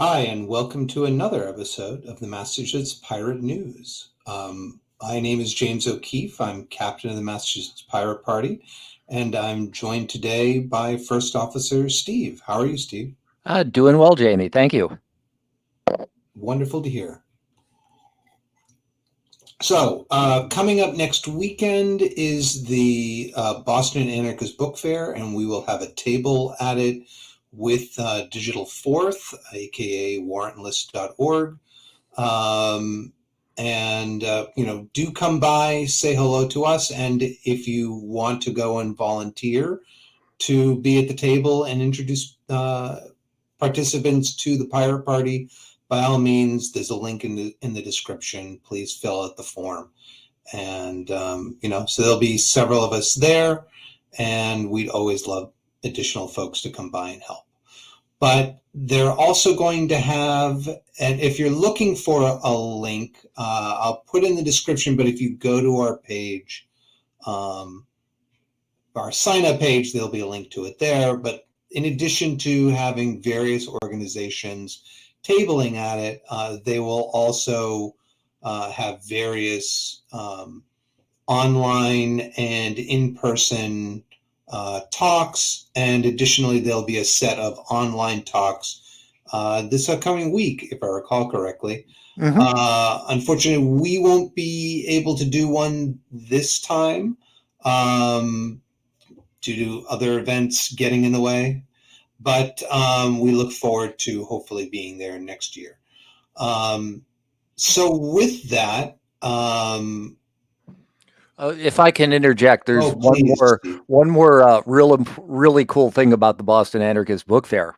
Hi, and welcome to another episode of the Massachusetts Pirate News. My name is James O'Keefe. I'm captain of the Massachusetts Pirate Party, and I'm joined today by First Officer Steve. How are you, Steve? Doing well, Jamie. Thank you. Wonderful to hear. So, coming up next weekend is the Boston Anarchist Book Fair, and we will have a table at it with Digital Fourth, aka warrantlist.org. Um, and do come by, say hello to us. And if you want to go and volunteer to be at the table and introduce participants to the Pirate Party, by all means, there's a link in the description. Please fill out the form. And, so there'll be several of us there, and we'd always love additional folks to come by and help. But they're also going to have, and if you're looking for a link, I'll put in the description, but if you go to our page, our sign-up page, there'll be a link to it there. But in addition to having various organizations tabling at it, they will also have various online and in-person talks, and additionally there'll be a set of online talks this upcoming week, if I recall correctly. Unfortunately, we won't be able to do one this time due to other events getting in the way, but we look forward to hopefully being there next year. So with that, If I can interject, there's please, Steve. one more really cool thing about the Boston Anarchist Book Fair.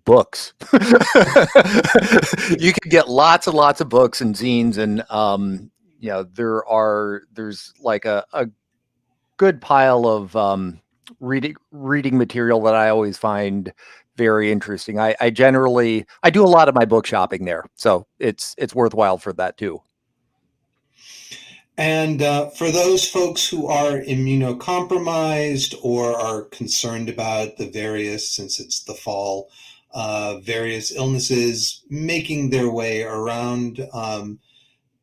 Books. You can get lots and lots of books and zines, and there's like a good pile of reading material that I always find very interesting. I do a lot of my book shopping there, so it's worthwhile for that too. And for those folks who are immunocompromised or are concerned about since it's the fall, various illnesses making their way around,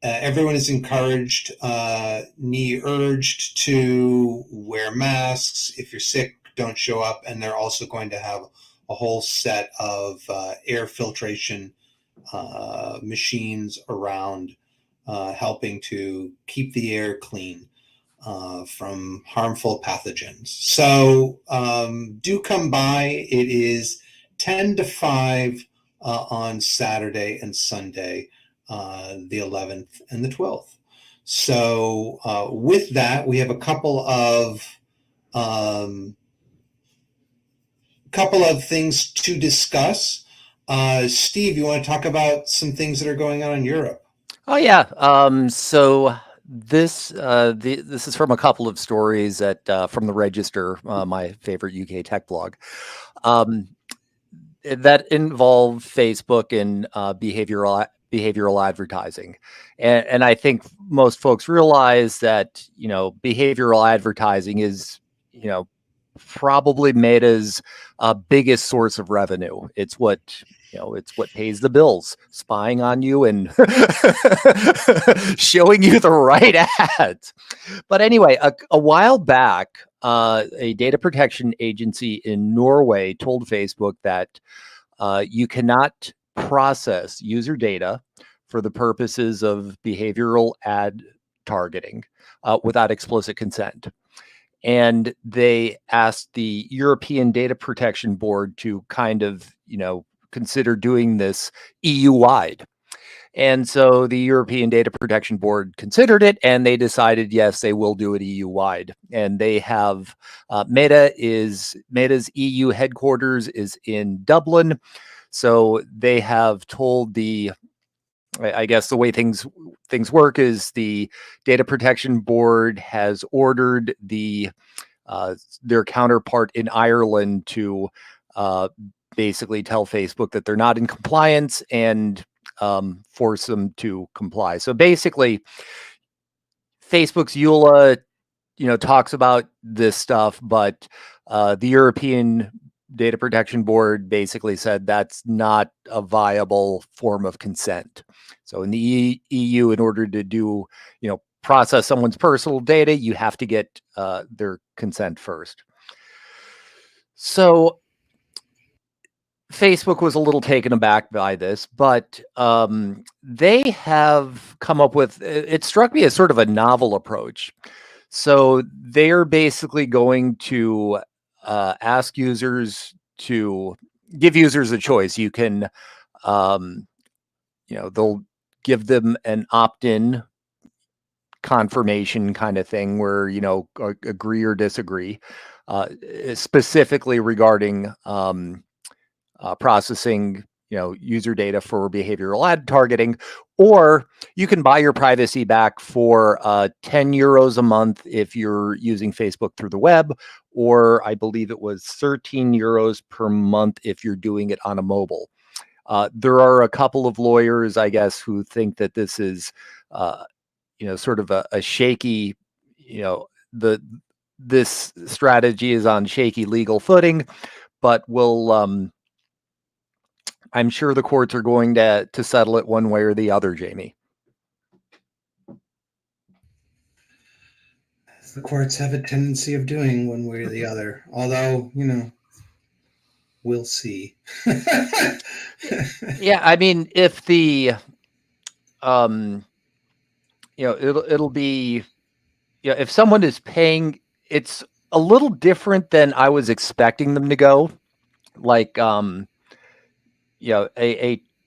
everyone is encouraged, urged to wear masks. If you're sick, don't show up. And they're also going to have a whole set of air filtration machines around, helping to keep the air clean from harmful pathogens. So do come by. It is 10 to 5 on Saturday and Sunday, the 11th and the 12th. So with that, we have a couple of things to discuss. Steve, you want to talk about some things that are going on in Europe? Oh yeah. So this is from a couple of stories from the Register, my favorite UK tech blog, that involve Facebook and behavioral advertising, and I think most folks realize that behavioral advertising is probably Meta's biggest source of revenue. It's what pays the bills, spying on you and showing you the right ads. But anyway, a while back, a data protection agency in Norway told Facebook that you cannot process user data for the purposes of behavioral ad targeting without explicit consent. And they asked the European Data Protection Board to kind of, consider doing this EU-wide. And so the European Data Protection Board considered it, and they decided, yes, they will do it EU-wide. And they have Meta's EU headquarters is in Dublin. So they have told I guess the way things work is the Data Protection Board has ordered their counterpart in Ireland to basically tell Facebook that they're not in compliance and force them to comply. So basically, Facebook's EULA, talks about this stuff, but the European Data Protection Board basically said that's not a viable form of consent. So in the EU, in order to do, process someone's personal data, you have to get their consent first. So Facebook was a little taken aback by this, but they have come up with, it struck me as sort of a novel approach. So they're basically going to ask users to give users a choice. You can, they'll give them an opt-in confirmation kind of thing where, agree or disagree, specifically regarding processing, user data for behavioral ad targeting, or you can buy your privacy back for 10 euros a month if you're using Facebook through the web, or I believe it was 13 euros per month if you're doing it on a mobile. There are a couple of lawyers, I guess, who think that this is, sort of a shaky, this strategy is on shaky legal footing, but I'm sure the courts are going to settle it one way or the other, Jamie. The courts have a tendency of doing one way or the other. Although, we'll see. Yeah, I mean, if the, it'll be, if someone is paying, it's a little different than I was expecting them to go. Like,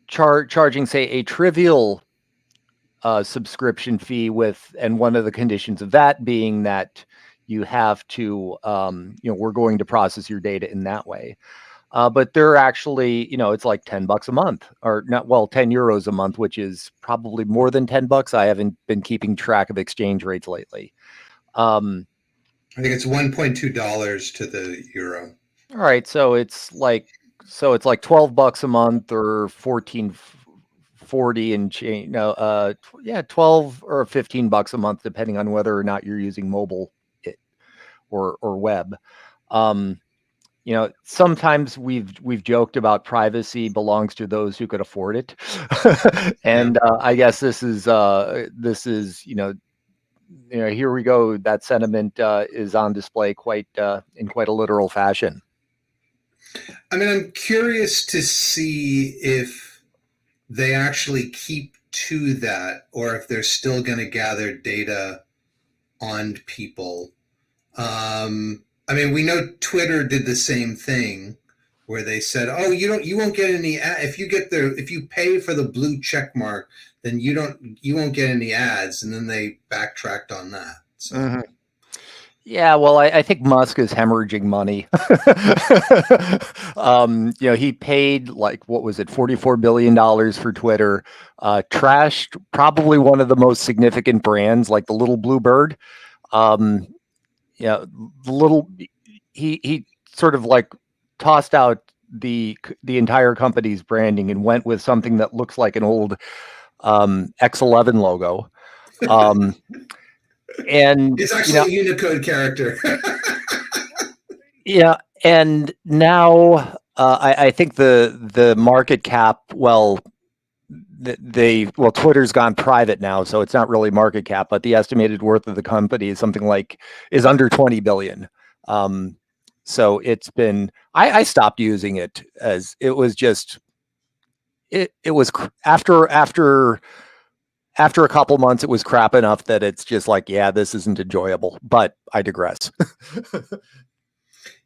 charging, say, a trivial subscription fee and one of the conditions of that being that you have to, we're going to process your data in that way. But they're actually, it's like $10 a month, or not, well, 10 euros a month, which is probably more than $10. I haven't been keeping track of exchange rates lately. I think it's $1.2 to the euro. All right, so it's like $12 a month or 14.40 and change. No, 12 or $15 a month, depending on whether or not you're using mobile or web. Sometimes we've joked about privacy belongs to those who could afford it, and I guess this is here we go. That sentiment is on display in quite a literal fashion. I mean, I'm curious to see if they actually keep to that, or if they're still going to gather data on people. I mean, we know Twitter did the same thing, where they said, "Oh, you won't get any if you pay for the blue check mark, then you won't get any ads," and then they backtracked on that. So. Mm-hmm. Yeah, well, I think Musk is hemorrhaging money. He paid like, what was it, $44 billion for Twitter, trashed probably one of the most significant brands, like the little blue bird. He sort of like tossed out the entire company's branding and went with something that looks like an old X11 logo. And it's actually a Unicode character. Yeah, and now I think the market cap, Twitter's gone private now, so it's not really market cap, but the estimated worth of the company is is under 20 billion. So it's been, I stopped using it as it was just, it was after a couple months, it was crap enough that it's just like, yeah, this isn't enjoyable, but I digress.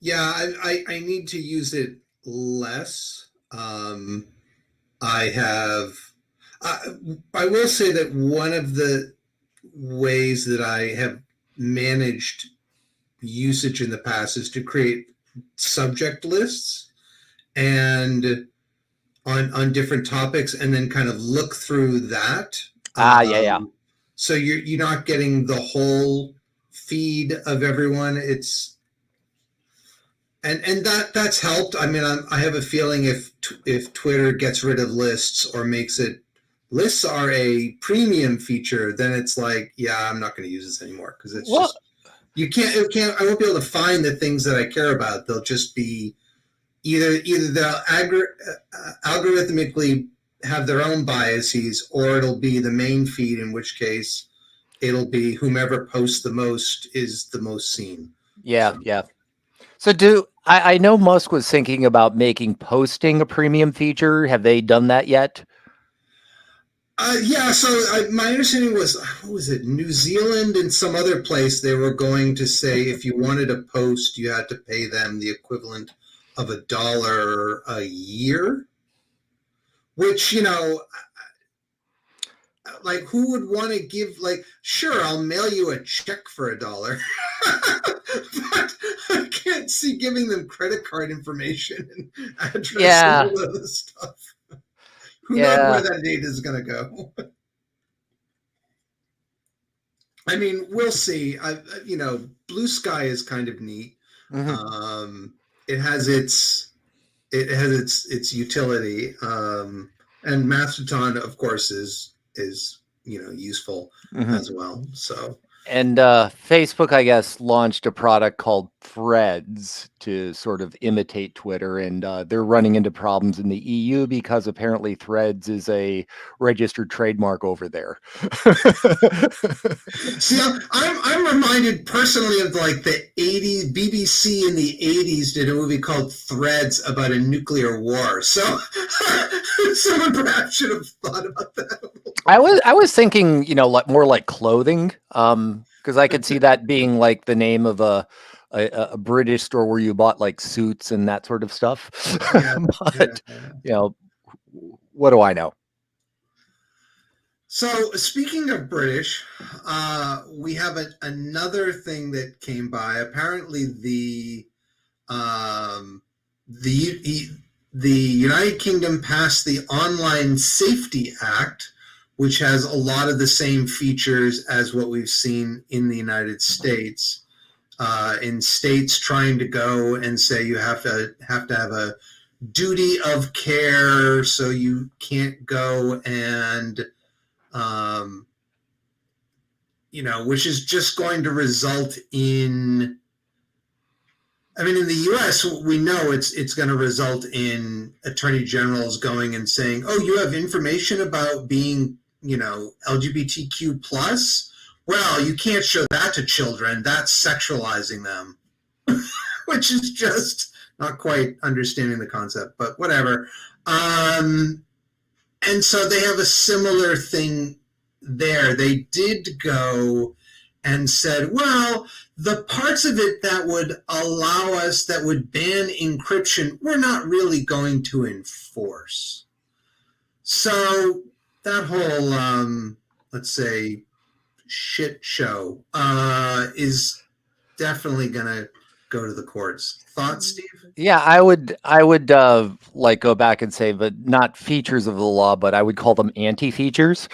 Yeah, I need to use it less. I will say that one of the ways that I have managed usage in the past is to create subject lists and on different topics, and then kind of look through that. Yeah. So you're not getting the whole feed of everyone. And that's helped. I mean, I have a feeling if Twitter gets rid of lists or makes it, lists are a premium feature, then it's like, yeah, I'm not going to use this anymore, because it's I won't be able to find the things that I care about. They'll just be either they'll algorithmically have their own biases, or it'll be the main feed, in which case it'll be whomever posts the most is the most seen. Yeah, So. yeah. So I know Musk was thinking about making posting a premium feature. Have they done that yet? Yeah, so my understanding was, what was it, New Zealand and some other place, they were going to say if you wanted to post, you had to pay them the equivalent of $1 a year, which, like, who would want to give, like, sure, I'll mail you a check for $1, but I can't see giving them credit card information and address and Yeah, all of this stuff. Who knows where yeah. that data is going to go? I mean, we'll see. Blue Sky is kind of neat. Hmm. Um, it has its utility, and Mastodon, of course, is useful Hmm. as well. So And Facebook, I guess, launched a product called Threads to sort of imitate Twitter, and they're running into problems in the EU because apparently Threads is a registered trademark over there. see, I'm reminded personally of like the '80s. BBC in the '80s did a movie called Threads about a nuclear war. So someone perhaps should have thought about that. I was thinking, like more like clothing, because I could see that being like the name of a British store where you bought like suits and that sort of stuff. Yeah, But yeah. you know, what do I know? So speaking of British, we have another thing that came by. Apparently, um, the the United Kingdom passed the Online Safety Act, which has a lot of the same features as what we've seen in the United States. In states trying to go and say you have a duty of care, so you can't go and um, which is just going to result in. I mean, in the U.S., we know it's going to result in attorney generals going and saying, "Oh, you have information about being, LGBTQ plus. Well, you can't show that to children. That's sexualizing them," which is just not quite understanding the concept, but whatever. And so they have a similar thing there. They did go and said, well, the parts of it that would allow us, that would ban encryption, we're not really going to enforce. So that whole, let's say, shit show is definitely going to go to the courts. Thoughts, Steve? Yeah, I would like go back and say, but not features of the law, but I would call them anti-features.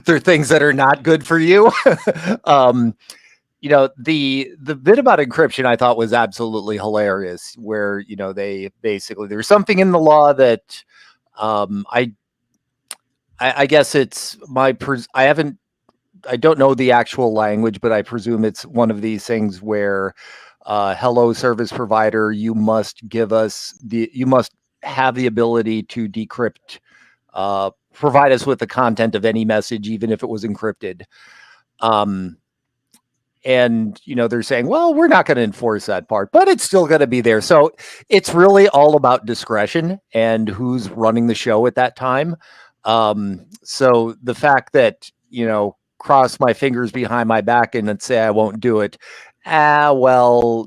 They're things that are not good for you. um, the bit about encryption I thought was absolutely hilarious, where they basically there's something in the law that um, I, I guess it's I don't know the actual language, but I presume it's one of these things where, hello, service provider, you must have the ability to decrypt, provide us with the content of any message, even if it was encrypted. Um, and they're saying, well, we're not going to enforce that part, but it's still going to be there. So it's really all about discretion and who's running the show at that time. So the fact that cross my fingers behind my back and then say I won't do it, well,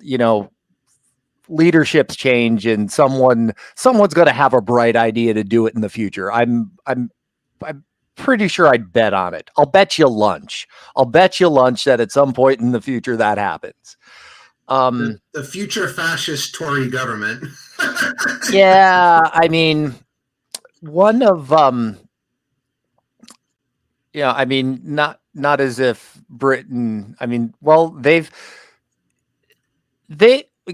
leaderships change and someone's going to have a bright idea to do it in the future. I'm pretty sure I'd bet on it. I'll bet you lunch that at some point in the future that happens. The future fascist Tory government. Yeah, I mean, one of I mean, not as if Britain. I mean, well, they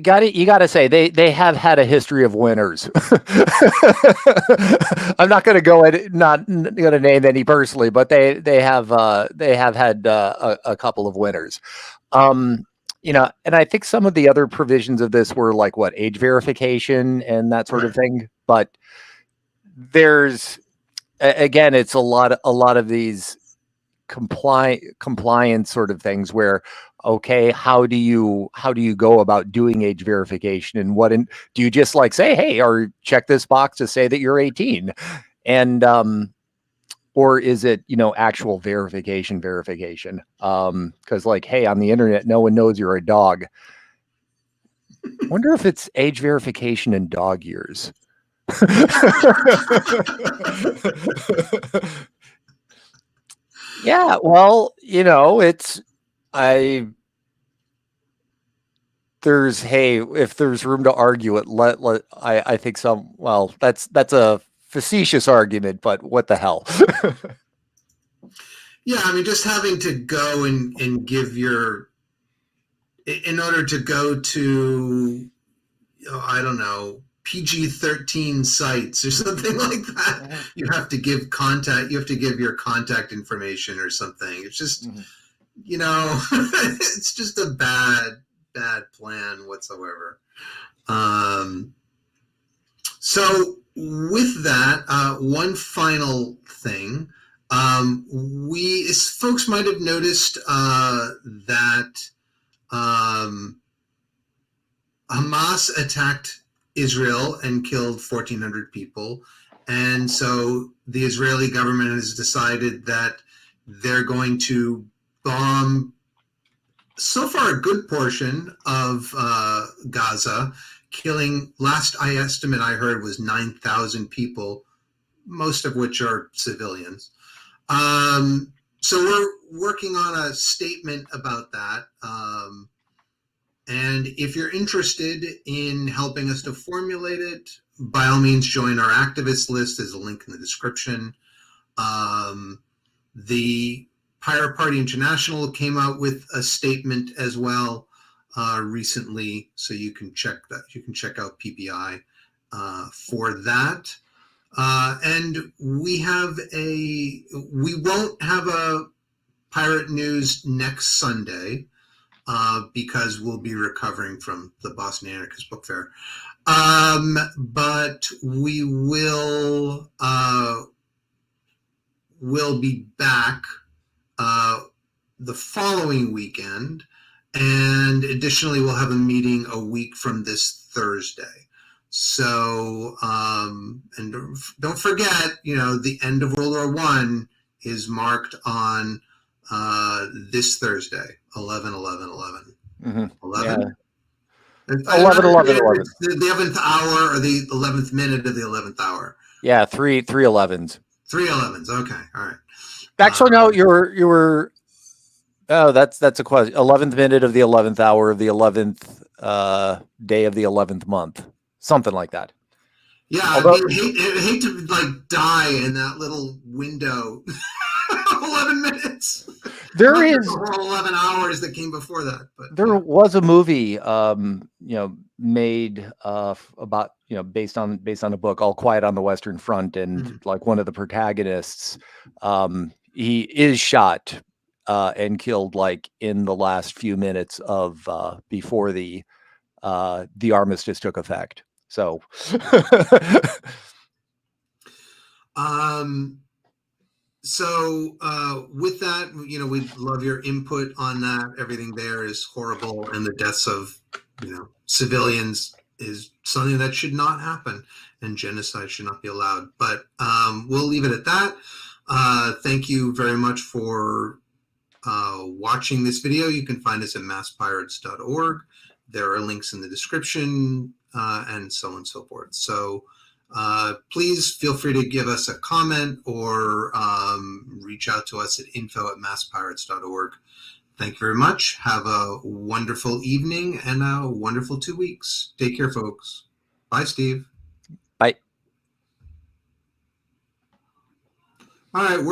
got it. You got to say they have had a history of winners. I'm not going to not going to name any personally, but they have had a couple of winners. Um, And I think some of the other provisions of this were like what age verification and that sort of Right. thing. But there's again, it's a lot of these compliance sort of things where okay, how do you go about doing age verification, and do you just like say hey or check this box to say that you're 18, and or is it actual verification because like hey, on the internet no one knows you're a dog. Wonder if it's age verification in dog years. Yeah, well, it's I there's hey, if there's room to argue it, let I think well, that's a facetious argument, but what the hell? Yeah, I mean, just having to go and give your, in order to go to, I don't know, PG-13 sites or something like that, Mhm, you have to give your contact information or something. It's just, mhm. it's just a bad plan whatsoever. Um, so with that, one final thing, we folks might have noticed that um, Hamas attacked Israel and killed 1,400 people, and so the Israeli government has decided that they're going to bomb so far a good portion of Gaza, killing, last estimate I heard was 9,000 people, most of which are civilians. So we're working on a statement about that. And if you're interested in helping us to formulate it, by all means, join our activist list. There's a link in the description. Um, the Pirate Party International came out with a statement as well recently, so you can check that. You can check out PPI for that. And we won't have a Pirate News next Sunday because we'll be recovering from the Boston Anarchist Book Fair. But we'll be back uh, the following weekend. And additionally, we'll have a meeting a week from this Thursday. So, and don't forget, the end of World War One is marked on this Thursday, 11/11/11. Mhm. Yeah, 11? I 11, 11, forget if 11. it's the 11th hour or the 11th minute of the 11th hour. Yeah, three 11s. 3/11s. Okay. All right. Actually, no, Um, you were. Oh, that's a question. 11th minute of the 11th hour of the 11th day of the 11th month, something like that. Yeah, Although I'd hate to like die in that little window. 11 minutes. there Not the is whole 11 hours that came before that, but there was a movie made about based on a book, All Quiet on the Western Front, and Mhm. like one of the protagonists, he is shot and killed like in the last few minutes of before the armistice took effect. So Um, so with that, we'd love your input on that. Everything there is horrible, and the deaths of civilians is something that should not happen, and genocide should not be allowed. But we'll leave it at that. Thank you very much for watching this video. You can find us at masspirates.org. There are links in the description and so on and so forth. So please feel free to give us a comment or reach out to us at info@masspirates.org. Thank you very much. Have a wonderful evening and a wonderful 2 weeks. Take care, folks. Bye, Steve. I All right.